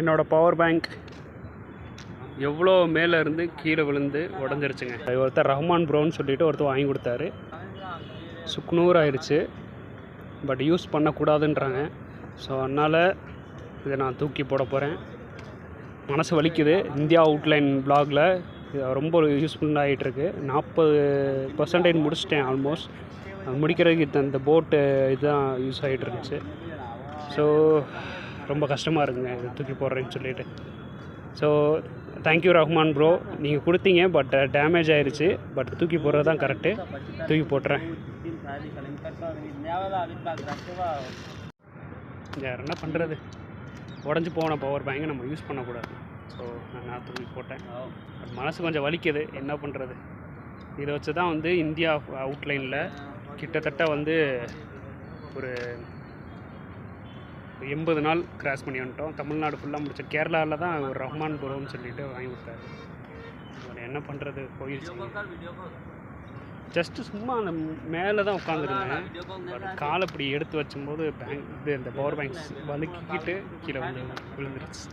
என்னோடய power bank எவ்வளோ மேலே இருந்து கீழே விழுந்து உடஞ்சிருச்சுங்க. ஒருத்தர் ரஹ்மான் ப்ரோன்னு சொல்லிவிட்டு ஒருத்தர் வாங்கி கொடுத்தாரு. சுக்குநூறு ஆயிடுச்சு. But use பண்ணக்கூடாதுன்றாங்க. ஸோ அதனால் இதை நான் தூக்கி போட போகிறேன். மனசு வலிக்குது. இந்தியா அவுட்லைன் ப்ளாகில் ரொம்ப யூஸ்ஃபுல்லாக ஆகிட்டுருக்கு. 40% முடிச்சிட்டேன் ஆல்மோஸ்ட். முடிக்கிறதுக்கு இந்த போட்டு இதுதான் யூஸ் ஆகிட்டு இருந்துச்சு. ஸோ ரொம்ப கஷ்டமாக இருக்குங்க இதை தூக்கி போடுறேன்னு சொல்லிட்டு. ஸோ தேங்க்யூ ரஹ்மான் ப்ரோ, நீங்கள் கொடுத்தீங்க. பட் டேமேஜ் ஆயிடுச்சு. பட் தூக்கி போடுறது தான் கரெக்டு. தூக்கி போட்டுறேன். யார் என்ன பண்ணுறது, உடஞ்சி போன பவர் பேங்கை நம்ம யூஸ் பண்ணக்கூடாது. ஸோ நான் தூக்கி போட்டேன். மனசு கொஞ்சம் வலிக்குது, என்ன பண்ணுறது. இதை வச்சு தான் இந்தியா அவுட்லைனில் கிட்டத்தட்ட ஒரு 80 நாள் கிராஸ் பண்ணி வந்துட்டோம். தமிழ்நாடு ஃபுல்லாக முடிச்ச. கேரளாவில் தான் ஒரு ரஹ்மான் ப்ரோன்னு சொல்லிட்டு வாங்கி கொடுத்தாரு. என்ன பண்ணுறது, போயிடுச்சு. ஜஸ்ட்டு சும்மா அந்த மேலே தான் உட்காந்துருந்தேன். பட் காலை இப்படி எடுத்து வச்சும்போது இந்த பவர் பேங்க்ஸ் வலிக்கிட்டு கீழே விழுந்துருச்சு.